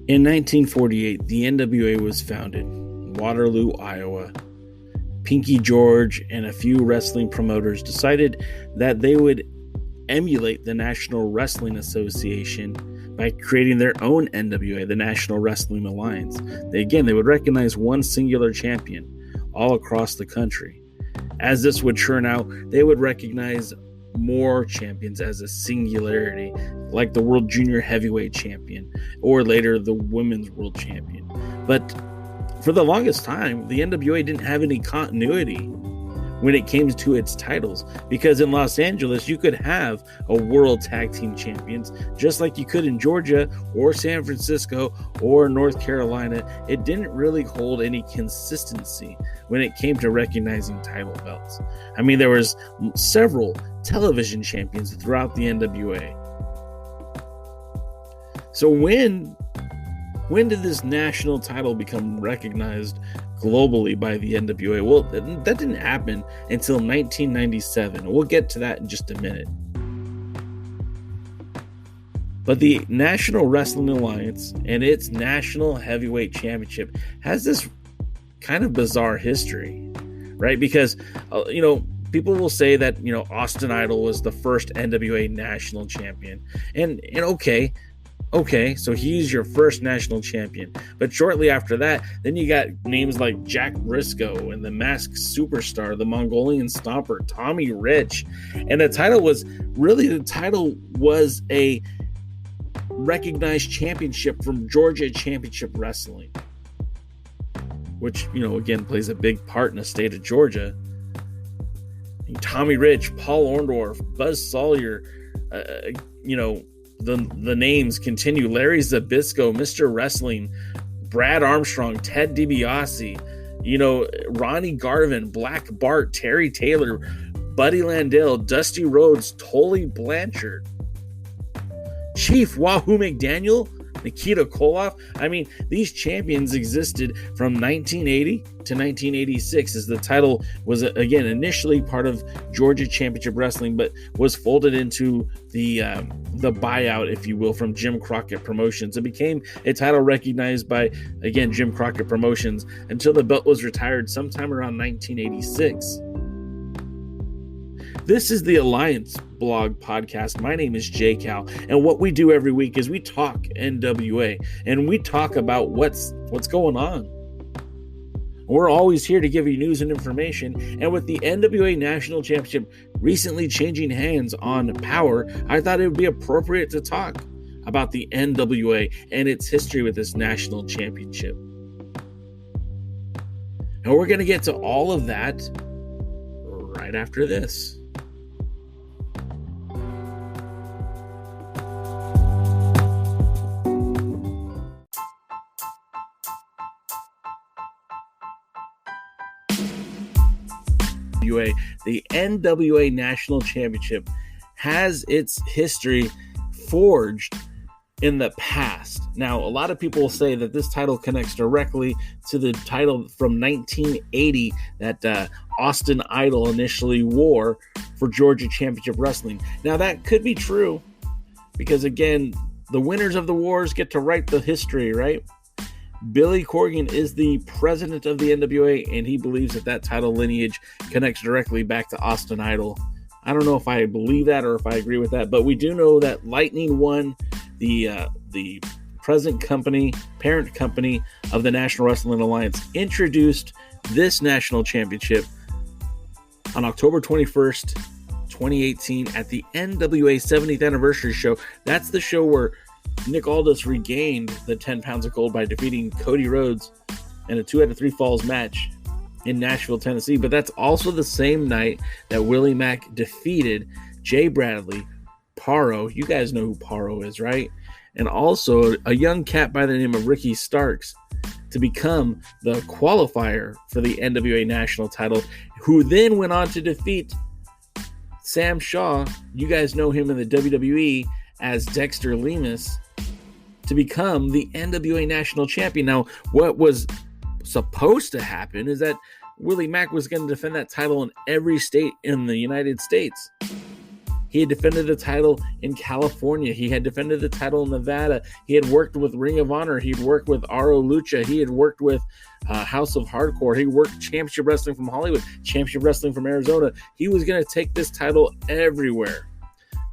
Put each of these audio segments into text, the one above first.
In 1948, the NWA was founded. Waterloo, Iowa. Pinky George and a few wrestling promoters decided that they would emulate the National Wrestling Association by creating their own NWA, the National Wrestling Alliance. They would recognize one singular champion all across the country. As this would churn out, they would recognize more champions as a singularity, like the World Junior Heavyweight Champion, or later the Women's World Champion. But for the longest time, the NWA didn't have any continuity when it came to its titles, because in Los Angeles, you could have a World Tag Team Champions, just like you could in Georgia or San Francisco or North Carolina. It didn't really hold any consistency when it came to recognizing title belts. I mean, there was several television champions throughout the NWA. So when did this national title become recognized globally by the NWA? Well, that didn't happen until 1997. We'll get to that in just a minute. But the National Wrestling Alliance and its National Heavyweight Championship has this kind of bizarre history, right? Because, people will say that, Austin Idol was the first NWA national champion. And okay, so he's your first national champion. But shortly after that, then you got names like Jack Briscoe and the Masked Superstar, the Mongolian Stomper, Tommy Rich. And the title was a recognized championship from Georgia Championship Wrestling, which, again, plays a big part in the state of Georgia. And Tommy Rich, Paul Orndorff, Buzz Sawyer, the names continue. Larry Zbyszko, Mr. Wrestling, Brad Armstrong, Ted DiBiase, Ronnie Garvin, Black Bart, Terry Taylor, Buddy Landell, Dusty Rhodes, Tully Blanchard, Chief Wahoo McDaniel, Nikita Koloff. I mean, these champions existed from 1980 to 1986 as the title was, again, initially part of Georgia Championship Wrestling, but was folded into the buyout, if you will, from Jim Crockett Promotions. It became a title recognized by, again, Jim Crockett Promotions until the belt was retired sometime around 1986. This is the Alliance Blog Podcast. My name is Jay Cal, and what we do every week is we talk NWA, and we talk about what's going on. We're always here to give you news and information, and with the NWA National Championship recently changing hands on Power, I thought it would be appropriate to talk about the NWA and its history with this national championship. And we're going to get to all of that right after this. The NWA National Championship has its history forged in the past. Now, a lot of people will say that this title connects directly to the title from 1980 that Austin Idol initially wore for Georgia Championship Wrestling. Now, that could be true because, again, the winners of the wars get to write the history, right? Billy Corgan is the president of the NWA, and he believes that title lineage connects directly back to Austin Idol. I don't know if I believe that or if I agree with that, but we do know that Lightning One, the parent company of the National Wrestling Alliance, introduced this national championship on October 21st, 2018 at the NWA 70th anniversary show. That's the show where Nick Aldis regained the 10 pounds of gold by defeating Cody Rhodes in a 2 out of 3 falls match in Nashville, Tennessee. But that's also the same night that Willie Mack defeated Jay Bradley, Paro. You guys know who Paro is, right? And also a young cat by the name of Ricky Starks to become the qualifier for the NWA national title, who then went on to defeat Sam Shaw. You guys know him in the WWE as Dexter Lemus, to become the NWA national champion. Now, what was supposed to happen is that Willie Mack was going to defend that title in every state in the United States. He had defended the title in California. He had defended the title in Nevada. He had worked with Ring of Honor. He'd worked with Aro Lucha. He had worked with House of Hardcore. He worked Championship Wrestling from Hollywood, Championship Wrestling from Arizona. He was going to take this title everywhere.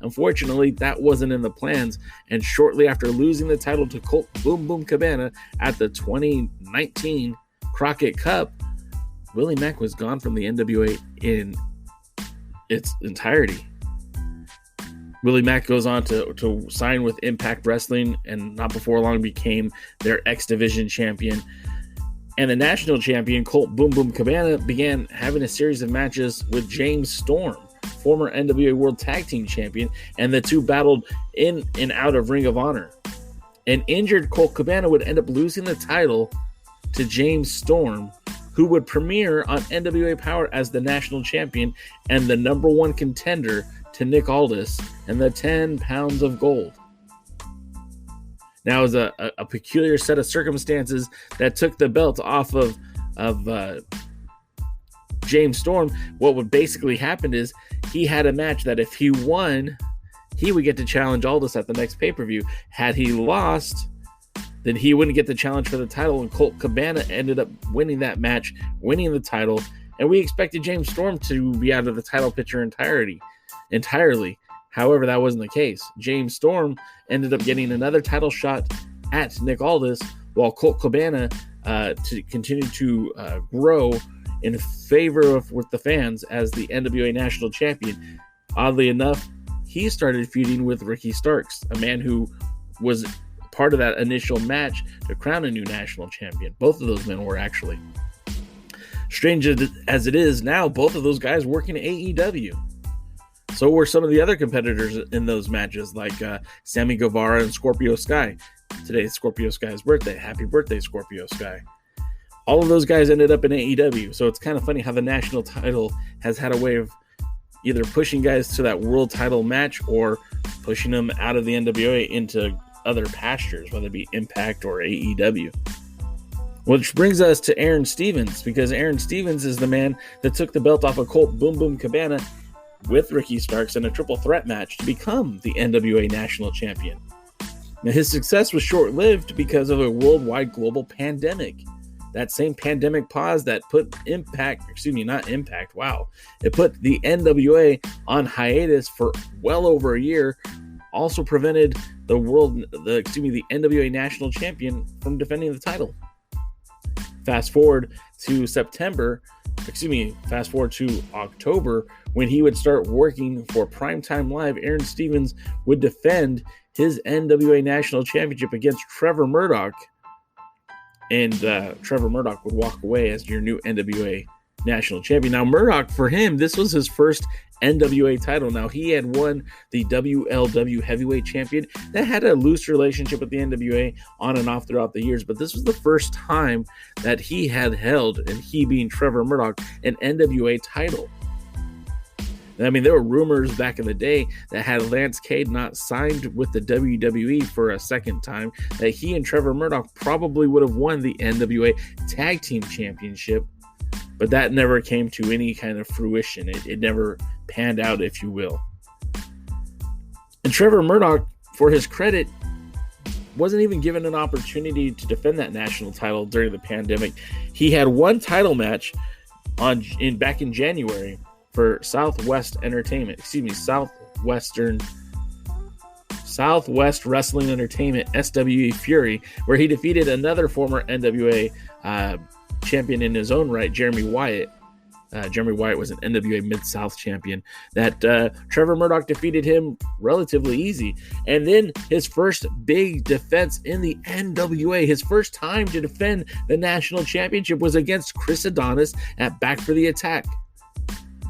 Unfortunately, that wasn't in the plans, and shortly after losing the title to Colt Boom Boom Cabana at the 2019 Crockett Cup, Willie Mack was gone from the NWA in its entirety. Willie Mack goes on to sign with Impact Wrestling, and not before long became their X Division champion. And the national champion, Colt Boom Boom Cabana, began having a series of matches with James Storm, former NWA World Tag Team Champion, and the two battled in and out of Ring of Honor. An injured Colt Cabana would end up losing the title to James Storm, who would premiere on NWA Power as the national champion and the number one contender to Nick Aldis and the 10 pounds of gold. Now, it was a peculiar set of circumstances that took the belt off of James Storm. What would basically happen is he had a match that if he won, he would get to challenge Aldis at the next pay-per-view. Had he lost, then he wouldn't get the challenge for the title, and Colt Cabana ended up winning that match, winning the title, and we expected James Storm to be out of the title picture entirely. However, that wasn't the case. James Storm ended up getting another title shot at Nick Aldis, while Colt Cabana to continue to grow in favor with the fans as the NWA National Champion. Oddly enough, he started feuding with Ricky Starks, a man who was part of that initial match to crown a new national champion. Both of those men were actually. Strange as it is now, both of those guys working at AEW. So were some of the other competitors in those matches, like Sammy Guevara and Scorpio Sky. Today's Scorpio Sky's birthday. Happy birthday, Scorpio Sky. All of those guys ended up in AEW. So it's kind of funny how the national title has had a way of either pushing guys to that world title match or pushing them out of the NWA into other pastures, whether it be Impact or AEW. Which brings us to Aaron Stevens, because Aaron Stevens is the man that took the belt off of Colt Boom Boom Cabana with Ricky Starks in a triple threat match to become the NWA National Champion. Now, his success was short-lived because of a worldwide global pandemic. That same pandemic pause that put it put the NWA on hiatus for well over a year, also prevented the NWA National Champion from defending the title. Fast forward to October, when he would start working for Primetime Live. Aaron Stevens would defend his NWA National Championship against Trevor Murdoch, and Trevor Murdoch would walk away as your new NWA National Champion. Now, Murdoch, for him, this was his first NWA title. Now, he had won the WLW Heavyweight Champion that had a loose relationship with the NWA on and off throughout the years, but this was the first time that he had held, and he being Trevor Murdoch, an NWA title. I mean, there were rumors back in the day that had Lance Cade not signed with the WWE for a second time, that he and Trevor Murdoch probably would have won the NWA Tag Team Championship, but that never came to any kind of fruition. It never panned out, if you will. And Trevor Murdoch, for his credit, wasn't even given an opportunity to defend that national title during the pandemic. He had one title match back in January for Southwest Wrestling Entertainment, SWE Fury, where he defeated another former NWA champion in his own right, Jeremy Wyatt. Jeremy Wyatt was an NWA Mid-South champion that Trevor Murdoch defeated him relatively easy. And then his first big defense in the NWA, his first time to defend the national championship, was against Chris Adonis at Back for the Attack.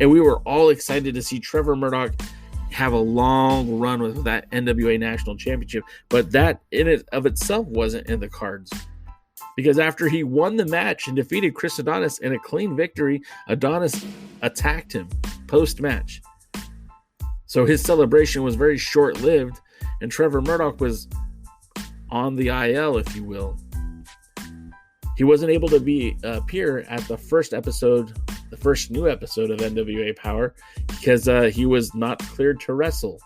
And we were all excited to see Trevor Murdoch have a long run with that NWA National Championship. But that in it of itself wasn't in the cards. Because after he won the match and defeated Chris Adonis in a clean victory, Adonis attacked him post-match. So his celebration was very short-lived, and Trevor Murdoch was on the IL, if you will. He wasn't able to appear at the first new episode of NWA Power. because he was not cleared to wrestle.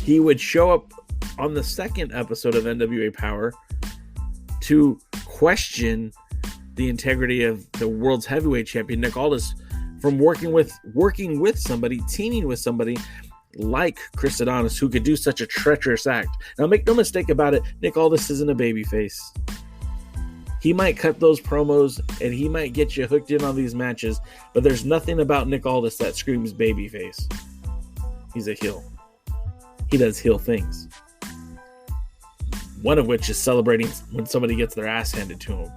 He would show up on the second episode of NWA Power to question the integrity of the world's heavyweight champion, Nick Aldis, from working with somebody, teaming with somebody like Chris Adonis, who could do such a treacherous act. Now, make no mistake about it, Nick Aldis isn't a babyface. He might cut those promos and he might get you hooked in on these matches, but there's nothing about Nick Aldis that screams babyface. He's a heel. He does heel things. One of which is celebrating when somebody gets their ass handed to him.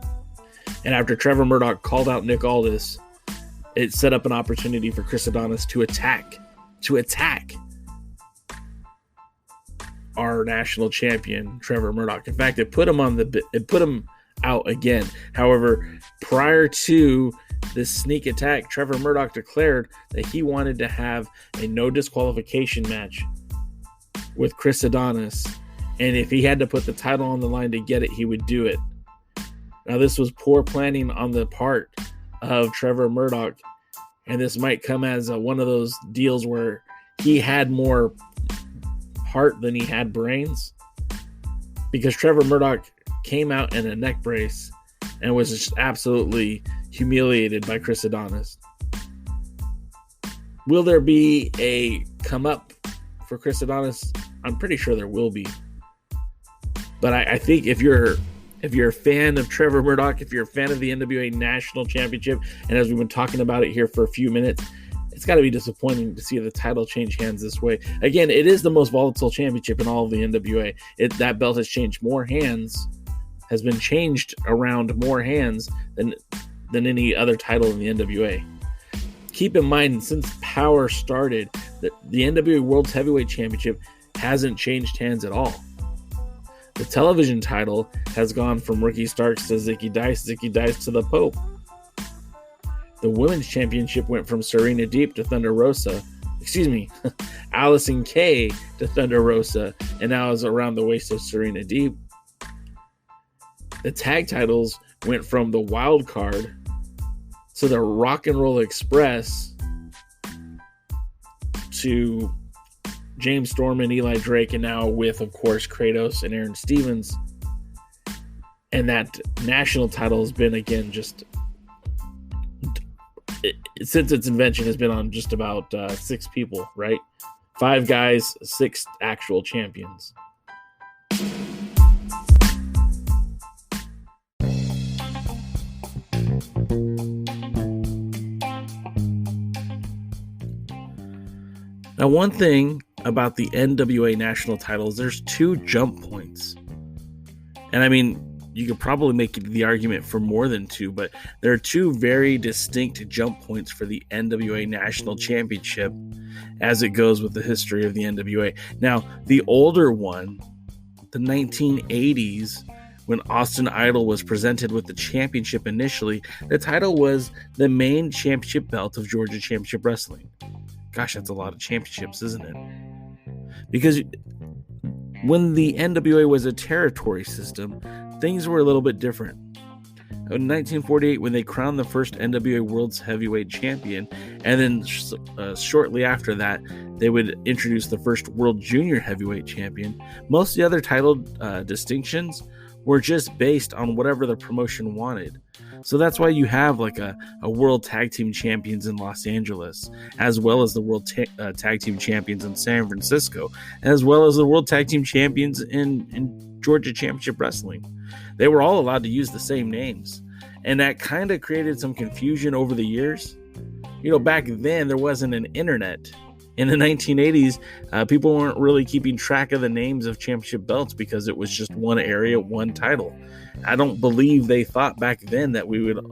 And after Trevor Murdoch called out Nick Aldis, it set up an opportunity for Chris Adonis to attack our national champion, Trevor Murdoch. In fact, it put him out again. However, prior to this sneak attack, Trevor Murdoch declared that he wanted to have a no disqualification match with Chris Adonis, and if he had to put the title on the line to get it, he would do it. Now, this was poor planning on the part of Trevor Murdoch, and this might come as one of those deals where he had more heart than he had brains, because Trevor Murdoch came out in a neck brace and was just absolutely humiliated by Chris Adonis. Will there be a come up for Chris Adonis? I'm pretty sure there will be. But I think if you're a fan of Trevor Murdoch, if you're a fan of the NWA National Championship, and as we've been talking about it here for a few minutes, it's got to be disappointing to see the title change hands this way. Again, it is the most volatile championship in all of the NWA. That belt has changed more hands, has been changed around more hands than any other title in the NWA. Keep in mind, since Power started, that the NWA World Heavyweight Championship hasn't changed hands at all. The television title has gone from Ricky Starks to Zicky Dice to the Pope. The Women's Championship went from Serena Deeb to Thunder Rosa. Allison Kay to Thunder Rosa, and now is around the waist of Serena Deeb. The tag titles went from the Wild Card to the Rock and Roll Express to James Storm and Eli Drake, and now with, of course, Kratos and Aaron Stevens. And that national title has been, again, since its invention, has been on just about 6 people, right? 5 guys, 6 actual champions. Now, one thing about the NWA national titles, there's 2 jump points. And I mean, you could probably make the argument for more than 2, but there are 2 very distinct jump points for the NWA National Championship as it goes with the history of the NWA. Now, the older one, the 1980s, when Austin Idol was presented with the championship initially, the title was the main championship belt of Georgia Championship Wrestling. Gosh, that's a lot of championships, isn't it? Because when the NWA was a territory system, things were a little bit different. In 1948, when they crowned the first NWA World's Heavyweight Champion, and then shortly after that, they would introduce the first World Junior Heavyweight Champion, most of the other title distinctions were just based on whatever the promotion wanted. So that's why you have like a World Tag Team Champions in Los Angeles, as well as the World Tag Team Champions in San Francisco, as well as the World Tag Team Champions in Georgia Championship Wrestling. They were all allowed to use the same names. And that kind of created some confusion over the years. You know, back then there wasn't an internet. In the 1980s, people weren't really keeping track of the names of championship belts because it was just one area, one title. I don't believe they thought back then that we would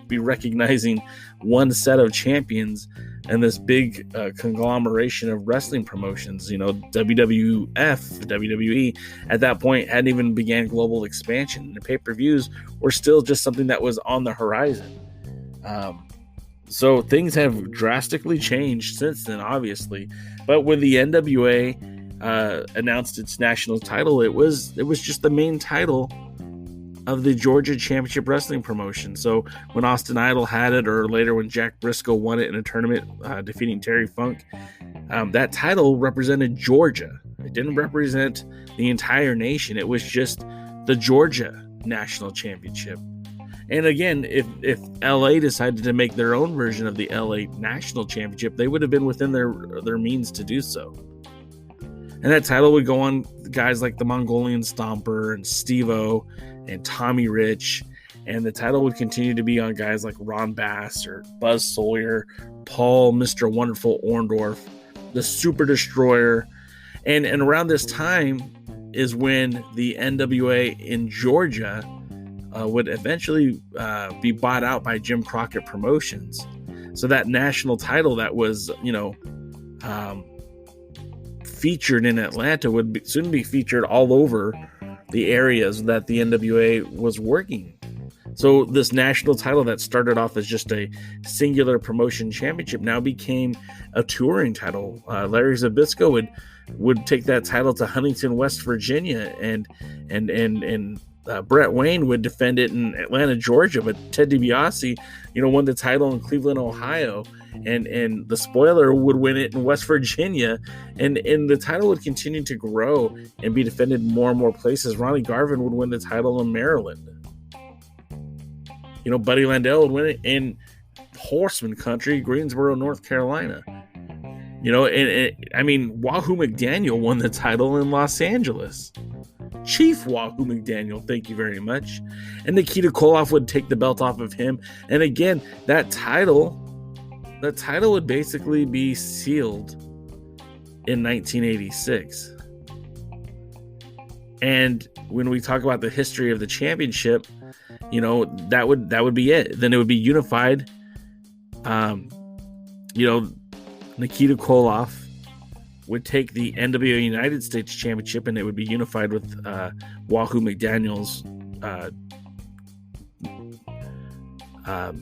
be recognizing one set of champions and this big conglomeration of wrestling promotions. You know, WWF, WWE, at that point hadn't even began global expansion. The pay-per-views were still just something that was on the horizon. So things have drastically changed since then, obviously. But when the NWA announced its national title, it was just the main title of the Georgia Championship Wrestling promotion. So when Austin Idol had it, or later when Jack Briscoe won it in a tournament, defeating Terry Funk, that title represented Georgia. It didn't represent the entire nation. It was just the Georgia National Championship. And again, if LA decided to make their own version of the LA National Championship, they would have been within their means to do so. And that title would go on guys like the Mongolian Stomper and Steve-O and Tommy Rich. And the title would continue to be on guys like Ron Bass or Buzz Sawyer, Paul, Mr. Wonderful Orndorff, the Super Destroyer. And around this time is when the NWA in Georgia would eventually be bought out by Jim Crockett Promotions. So that national title that was, featured in Atlanta would soon be featured all over the areas that the NWA was working. So this national title that started off as just a singular promotion championship now became a touring title. Larry Zbyszko would take that title to Huntington, West Virginia, and Brett Wayne would defend it in Atlanta, Georgia. But Ted DiBiase, won the title in Cleveland, Ohio, and the Spoiler would win it in West Virginia, and the title would continue to grow and be defended in more and more places. Ronnie Garvin would win the title in Maryland. Buddy Landell would win it in Horseman Country, Greensboro, North Carolina. Wahoo McDaniel won the title in Los Angeles. Chief Wahoo McDaniel, thank you very much. And Nikita Koloff would take the belt off of him. And again, that title would basically be sealed in 1986. And when we talk about the history of the championship, that would be it. Then it would be unified. Nikita Koloff would take the NWA United States Championship, and it would be unified with Wahoo McDaniel's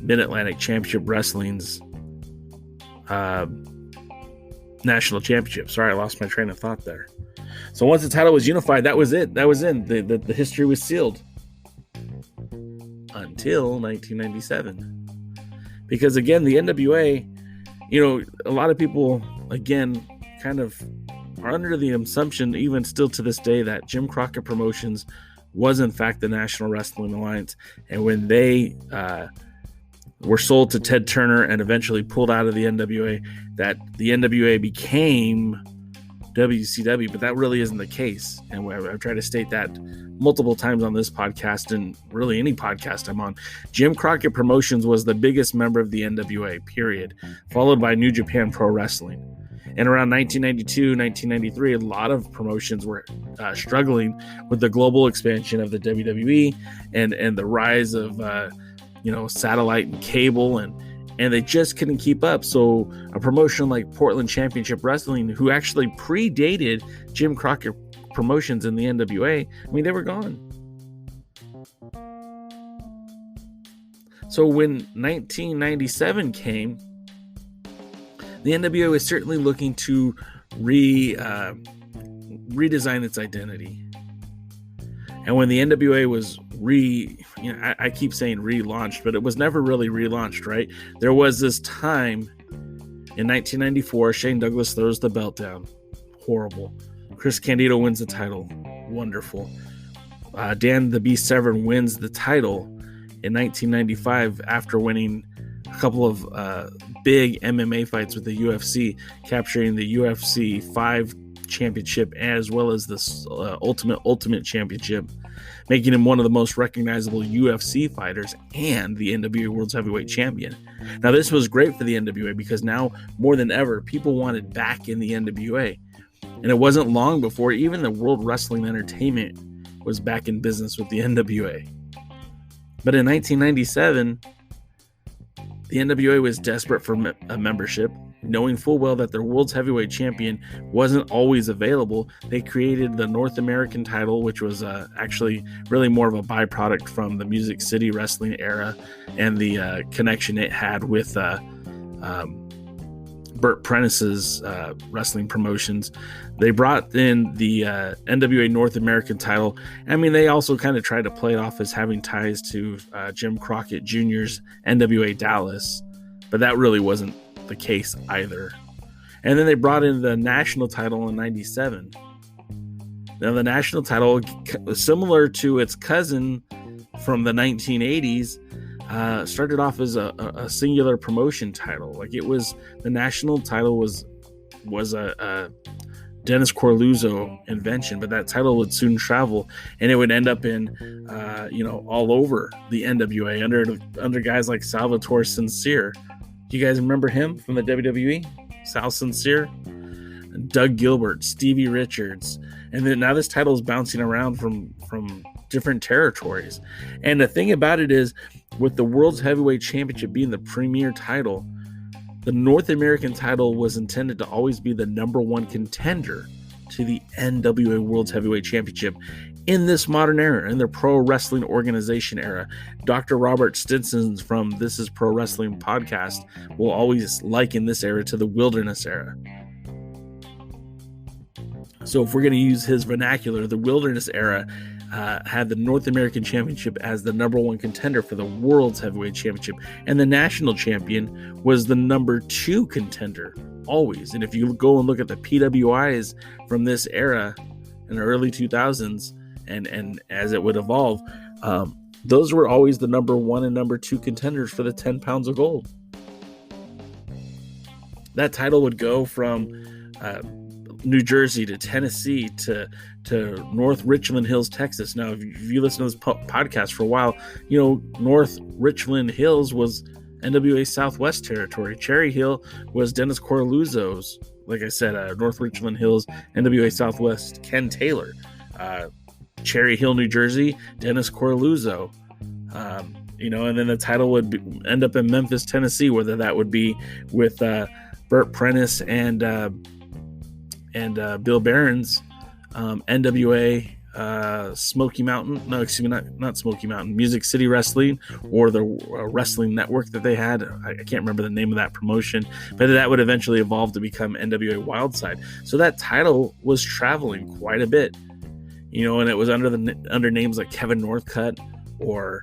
Mid-Atlantic Championship Wrestling's National Championship. Sorry, I lost my train of thought there. So once the title was unified, that was it. That was in. The history was sealed. Until 1997. Because again, the NWA, a lot of people, again, kind of are under the assumption, even still to this day, that Jim Crockett Promotions was in fact the National Wrestling Alliance. And when they were sold to Ted Turner and eventually pulled out of the NWA, that the NWA became WCW, but that really isn't the case. And I've tried to state that multiple times on this podcast and really any podcast I'm on. Jim Crockett Promotions was the biggest member of the NWA, period, followed by New Japan Pro Wrestling. And around 1992, 1993, a lot of promotions were struggling with the global expansion of the WWE and the rise of, satellite and cable, and they just couldn't keep up. So a promotion like Portland Championship Wrestling, who actually predated Jim Crockett Promotions in the NWA, they were gone. So when 1997 came, the NWA was certainly looking to redesign its identity. And when the NWA was I keep saying relaunched, but it was never really relaunched, right? There was this time in 1994, Shane Douglas throws the belt down. Horrible. Chris Candido wins the title. Wonderful. Dan the Beast Severn wins the title in 1995 after winning a couple of big MMA fights with the UFC, capturing the UFC 5 championship as well as the Ultimate Championship, making him one of the most recognizable UFC fighters and the NWA World's Heavyweight Champion. Now, this was great for the NWA because now, more than ever, people wanted back in the NWA. And it wasn't long before even the World Wrestling Entertainment was back in business with the NWA. But in 1997, the NWA was desperate for a membership. Knowing full well that their World's Heavyweight Champion wasn't always available, they created the North American title, which was actually really more of a byproduct from the Music City Wrestling era and the connection it had with Burt Prentice's wrestling promotions. They brought in the NWA North American title. I mean, they also kind of tried to play it off as having ties to Jim Crockett Jr.'s NWA Dallas, but that really wasn't the case either. And then they brought in the national title in 97. Now, the national title, similar to its cousin from the 1980s, started off as a singular promotion title. Like, it was, the national title was a Dennis Corluzzo invention, but that title would soon travel, and it would end up in all over the NWA under guys like Salvatore Sincere. Do you guys remember him from the WWE? Sal Sincere, Doug Gilbert, Stevie Richards, and then now this title is bouncing around from different territories. And the thing about it is, with the World's Heavyweight Championship being the premier title, the North American title was intended to always be the number one contender to the NWA World's Heavyweight Championship in this modern era, in the pro wrestling organization era. Dr. Robert Stinson from This Is Pro Wrestling podcast will always liken this era to the wilderness era. So if we're going to use his vernacular, the wilderness era had the North American Championship as the number one contender for the World's Heavyweight Championship, and the national champion was the number two contender always. And if you go and look at the PWIs from this era in the early 2000s, and as it would evolve, those were always the number one and number two contenders for the 10 pounds of gold. That title would go from New Jersey to Tennessee to North Richland Hills, Texas. Now, if you listen to this podcast for a while, North Richland Hills was NWA Southwest territory. Cherry Hill was Dennis Corluzzo's. Like I said, North Richland Hills, NWA Southwest, Ken Taylor. Cherry Hill, New Jersey, Dennis Corluzzo. And then the title would end up in Memphis, Tennessee, whether that would be with Burt Prentice and Bill Barron's NWA Smoky Mountain. No, excuse me, not Smoky Mountain. Music City Wrestling, or the wrestling network that they had. I can't remember the name of that promotion, but that would eventually evolve to become NWA Wildside. So that title was traveling quite a bit, and it was under names like Kevin Northcutt or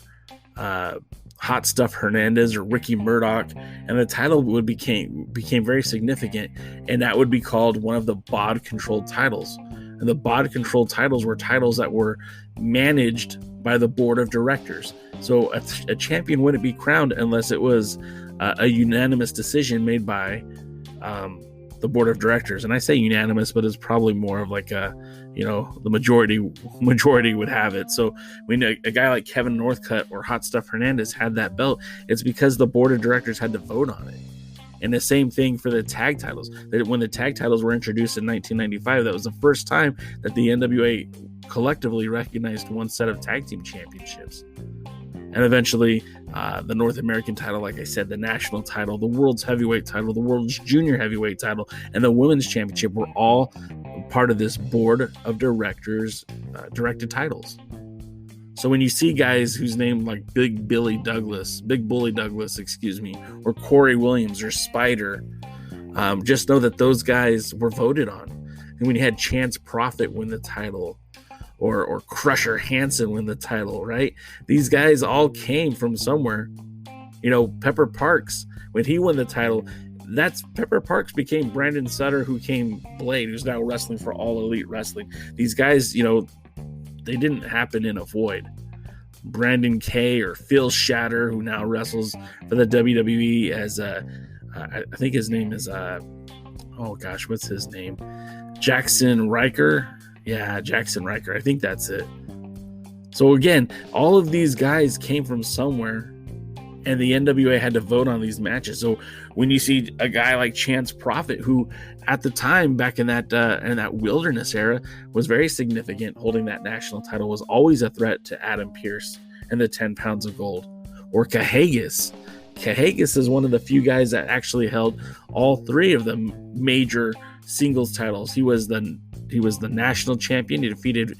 Hot Stuff Hernandez or Ricky Murdoch, and the title became very significant, and that would be called one of the BOD controlled titles. And the BOD controlled titles were titles that were managed by the board of directors. So a champion wouldn't be crowned unless it was a unanimous decision made by the board of directors. And I say unanimous, but it's probably more of like the majority would have it. So when a guy like Kevin Northcutt or Hot Stuff Hernandez had that belt, it's because the board of directors had to vote on it. And the same thing for the tag titles. When the tag titles were introduced in 1995, that was the first time that the NWA collectively recognized one set of tag team championships. And eventually, the North American title, like I said, the national title, the World's Heavyweight title, the World's Junior Heavyweight title, and the Women's Championship were all part of this board of directors directed titles. So when you see guys whose name like Big Bully Douglas, or Corey Williams or Spider, just know that those guys were voted on. And when you had Chance Prophet win the title, or Crusher Hansen win the title, right? These guys all came from somewhere. Pepper Parks, when he won the title, that's Pepper Parks became Brandon Sutter, who came Blade, who's now wrestling for All Elite Wrestling. These guys, they didn't happen in a void. Brandon Kay or Phil Shatter, who now wrestles for the WWE as I think his name is what's his name? Jackson Riker. Yeah, Jackson Riker. I think that's it. So again, all of these guys came from somewhere, and the NWA had to vote on these matches. So when you see a guy like Chance Prophet, who at the time back in that wilderness era was very significant, holding that national title, was always a threat to Adam Pearce and the 10 pounds of gold. Or Cahagas. Cahagas is one of the few guys that actually held all three of the major singles titles. He was the national champion. He defeated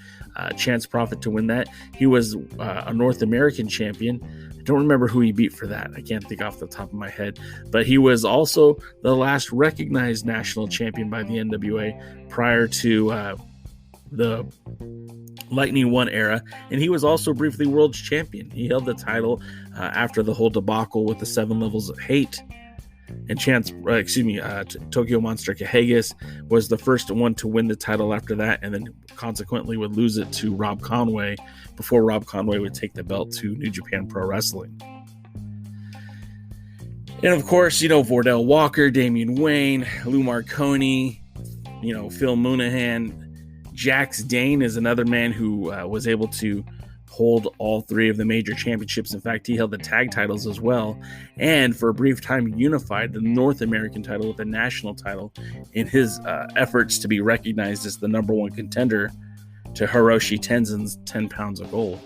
Chance Prophet to win that. He was a North American champion. I don't remember who he beat for that. I can't think off the top of my head. But he was also the last recognized national champion by the NWA prior to the Lightning One era, and he was also briefly world's champion. He held the title after the whole debacle with the 7 levels of hate. And Tokyo Monster Kahagas was the first one to win the title after that, and then consequently would lose it to Rob Conway before Rob Conway would take the belt to New Japan Pro Wrestling. And of course, Vordell Walker, Damian Wayne, Lou Marconi, Phil Moonahan. Jax Dane is another man who was able to hold all 3 of the major championships. In fact, he held the tag titles as well, and for a brief time unified the North American title with the national title in his efforts to be recognized as the number 1 contender to Hiroshi Tenzin's 10 pounds of gold.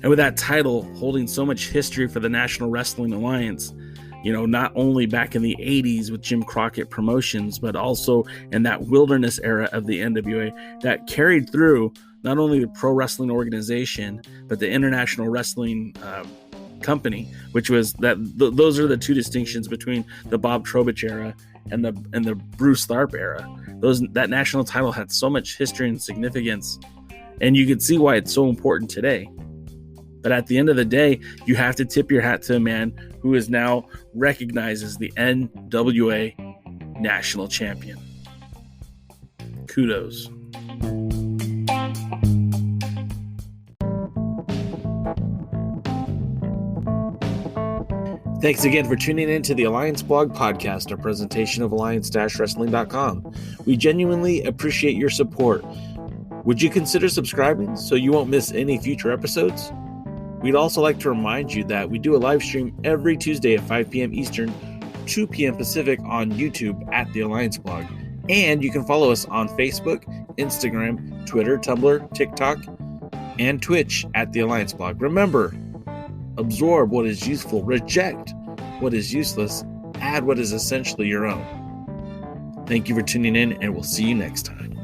And with that title holding so much history for the National Wrestling Alliance, not only back in the 80s with Jim Crockett Promotions, but also in that wilderness era of the NWA that carried through not only the pro wrestling organization, but the International Wrestling Company, which was those are the 2 distinctions between the Bob Trobich era and the Bruce Tharpe era. That national title had so much history and significance, and you can see why it's so important today. But at the end of the day, you have to tip your hat to a man who is now recognized as the NWA national champion. Kudos. Thanks again for tuning in to the Alliance Blog Podcast, a presentation of Alliance-Wrestling.com. We genuinely appreciate your support. Would you consider subscribing so you won't miss any future episodes? We'd also like to remind you that we do a live stream every Tuesday at 5 p.m. Eastern, 2 p.m. Pacific on YouTube at The Alliance Blog. And you can follow us on Facebook, Instagram, Twitter, Tumblr, TikTok, and Twitch at The Alliance Blog. Remember, absorb what is useful, reject what is useless, add what is essentially your own. Thank you for tuning in, and we'll see you next time.